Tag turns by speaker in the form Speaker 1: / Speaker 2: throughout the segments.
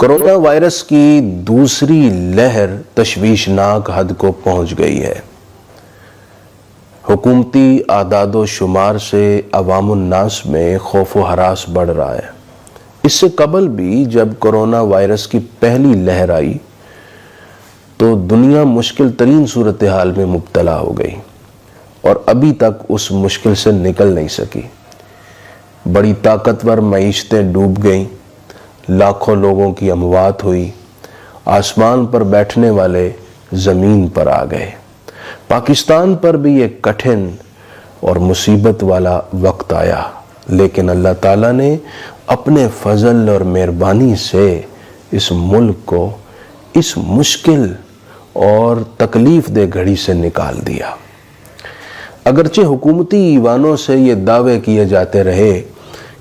Speaker 1: Corona virus کی دوسری لہر تشویشناک حد کو پہنچ گئی ہے۔ حکومتی اعداد و شمار سے عوام الناس میں خوف و ہراس بڑھ رہا ہے۔ اس سے قبل بھی جب کورونا وائرس کی پہلی لہر آئی تو دنیا مشکل ترین صورتحال میں مبتلا ہو گئی اور ابھی تک اس مشکل سے نکل نہیں سکی۔ بڑی طاقتور معیشتیں ڈوب گئیں، لاکھوں لوگوں کی اموات ہوئی، آسمان پر بیٹھنے والے زمین پر آ گئے۔ پاکستان پر بھی ایک کٹھن اور مصیبت والا وقت آیا، لیکن اللہ تعالیٰ نے اپنے فضل اور مہربانی سے اس ملک کو اس مشکل اور تکلیف دہ گھڑی سے نکال دیا۔ اگرچہ حکومتی ایوانوں سے یہ دعوے کیے جاتے رہے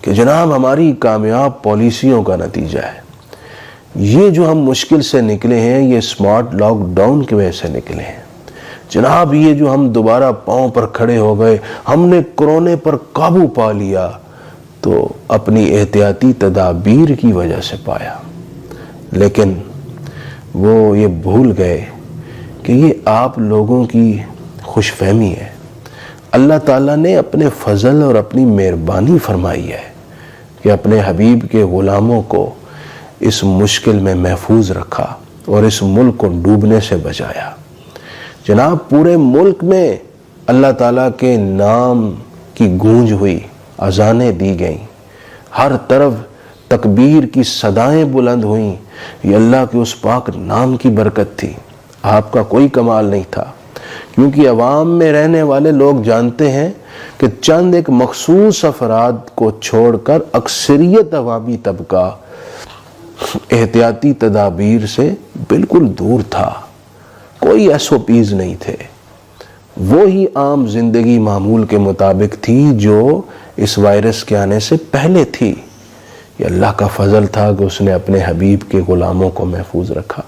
Speaker 1: کہ جناب ہماری کامیاب پالیسیوں کا نتیجہ ہے، یہ جو ہم مشکل سے نکلے ہیں یہ سمارٹ لاک ڈاؤن کی وجہ سے نکلے ہیں، جناب یہ جو ہم دوبارہ پاؤں پر کھڑے ہو گئے، ہم نے کورونا پر قابو پا لیا تو اپنی احتیاطی تدابیر کی وجہ سے پایا۔ لیکن وہ یہ بھول گئے کہ یہ آپ لوگوں کی خوش فہمی ہے۔ اللہ تعالیٰ نے اپنے فضل اور اپنی مہربانی فرمائی ہے کہ اپنے حبیب کے غلاموں کو اس مشکل میں محفوظ رکھا اور اس ملک کو ڈوبنے سے بچایا۔ جناب پورے ملک میں اللہ تعالیٰ کے نام کی گونج ہوئی، اذانیں دی گئیں، ہر طرف تکبیر کی صدائیں بلند ہوئیں۔ یہ اللہ کے اس پاک نام کی برکت تھی، آپ کا کوئی کمال نہیں تھا، کیونکہ عوام میں رہنے والے لوگ جانتے ہیں کہ چند ایک مخصوص افراد کو چھوڑ کر اکثریت عوامی طبقہ احتیاطی تدابیر سے بالکل دور تھا، کوئی ایس او پیز نہیں تھے، وہی عام زندگی معمول کے مطابق تھی جو اس وائرس کے آنے سے پہلے تھی۔ یہ اللہ کا فضل تھا کہ اس نے اپنے حبیب کے غلاموں کو محفوظ رکھا۔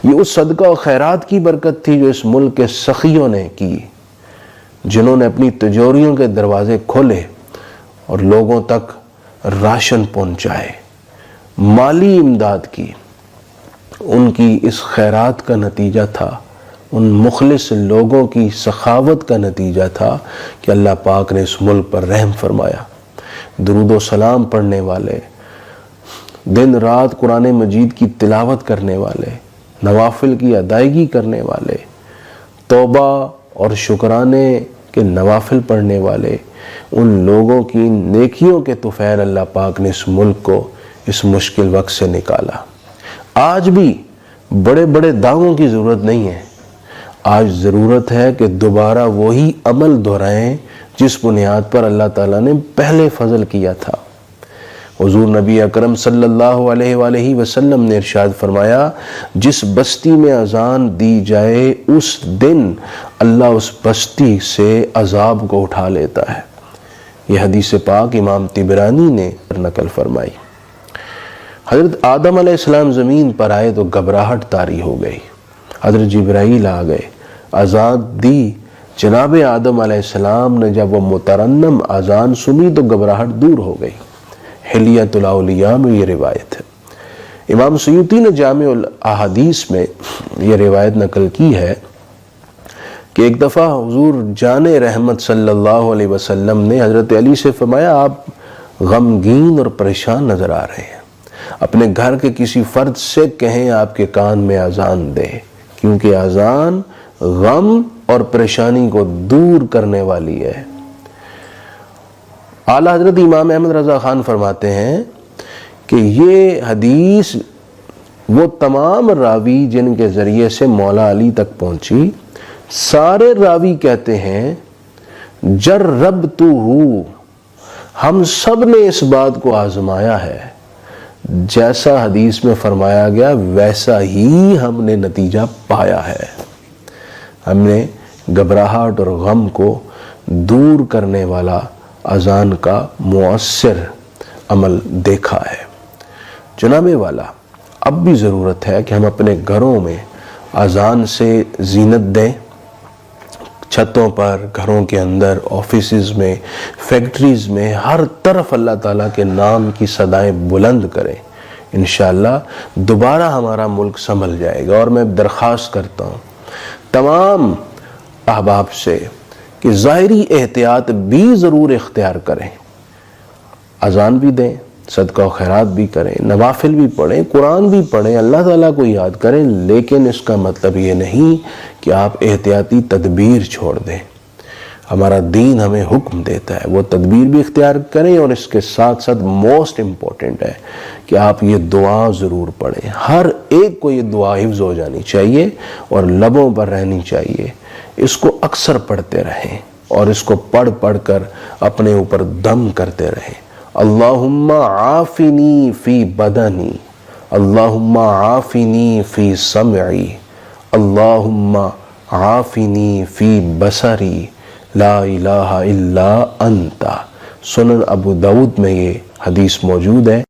Speaker 1: یہ اس صدقہ و خیرات کی برکت تھی جو اس ملک کے سخیوں نے کی، جنہوں نے اپنی تجوریوں کے دروازے کھولے اور لوگوں تک راشن پہنچائے، مالی امداد کی۔ ان کی اس خیرات کا نتیجہ تھا، ان مخلص لوگوں کی سخاوت کا نتیجہ تھا کہ اللہ پاک نے اس ملک پر رحم فرمایا۔ درود و سلام پڑھنے والے، دن رات قرآن مجید کی تلاوت کرنے والے، نوافل کی ادائیگی کرنے والے، توبہ اور شکرانے کے نوافل پڑھنے والے، ان لوگوں کی نیکیوں کے طفیل اللہ پاک نے اس ملک کو اس مشکل وقت سے نکالا۔ آج بھی بڑے بڑے دعووں کی ضرورت نہیں ہے، آج ضرورت ہے کہ دوبارہ وہی عمل دہرائیں جس بنیاد پر اللہ تعالیٰ نے پہلے فضل کیا تھا۔ حضور نبی اکرم صلی اللہ علیہ وآلہ وسلم نے ارشاد فرمایا، جس بستی میں اذان دی جائے اس دن اللہ اس بستی سے عذاب کو اٹھا لیتا ہے۔ یہ حدیث پاک امام طبرانی نے نقل فرمائی۔ حضرت آدم علیہ السلام زمین پر آئے تو گھبراہٹ طاری ہو گئی، حضرت جبرائیل آ گئے، اذان دی۔ جناب آدم علیہ السلام نے جب وہ مترنم اذان سنی تو گھبراہٹ دور ہو گئی۔ حلیۃ الاولیاء میں یہ روایت ہے۔ امام سیوطی نے جامع الاحادیث میں یہ روایت نقل کی ہے کہ ایک دفعہ حضور جان رحمت صلی اللہ علیہ وسلم نے حضرت علی سے فرمایا، آپ غمگین اور پریشان نظر آ رہے ہیں، اپنے گھر کے کسی فرد سے کہیں آپ کے کان میں اذان دے، کیونکہ اذان غم اور پریشانی کو دور کرنے والی ہے۔ اعلیٰ حضرت امام احمد رضا خان فرماتے ہیں کہ یہ حدیث وہ تمام راوی جن کے ذریعے سے مولا علی تک پہنچی، سارے راوی کہتے ہیں جربتہ، ہم سب نے اس بات کو آزمایا ہے، جیسا حدیث میں فرمایا گیا ویسا ہی ہم نے نتیجہ پایا ہے۔ ہم نے گھبراہٹ اور غم کو دور کرنے والا اذان کا مؤثر عمل دیکھا ہے۔ جناب والا، اب بھی ضرورت ہے کہ ہم اپنے گھروں میں اذان سے زینت دیں، چھتوں پر، گھروں کے اندر، آفیسز میں، فیکٹریز میں، ہر طرف اللہ تعالیٰ کے نام کی صدائیں بلند کریں۔ انشاءاللہ دوبارہ ہمارا ملک سنبھل جائے گا۔ اور میں درخواست کرتا ہوں تمام احباب سے کہ ظاہری احتیاط بھی ضرور اختیار کریں، اذان بھی دیں، صدقہ و خیرات بھی کریں، نوافل بھی پڑھیں، قرآن بھی پڑھیں، اللہ تعالیٰ کو یاد کریں، لیکن اس کا مطلب یہ نہیں کہ آپ احتیاطی تدبیر چھوڑ دیں۔ ہمارا دین ہمیں حکم دیتا ہے وہ تدبیر بھی اختیار کریں، اور اس کے ساتھ ساتھ موسٹ امپورٹنٹ ہے کہ آپ یہ دعا ضرور پڑھیں۔ ہر ایک کو یہ دعا حفظ ہو جانی چاہیے اور لبوں پر رہنی چاہیے، اس کو اکثر پڑھتے رہیں اور اس کو پڑھ پڑھ کر اپنے اوپر دم کرتے رہیں۔ اللہم عافنی فی بدنی، اللہم عافنی فی سمعی، اللہم عافنی فی بصری، لا الہ الا انت۔ سنن ابو داؤد میں یہ حدیث موجود ہے۔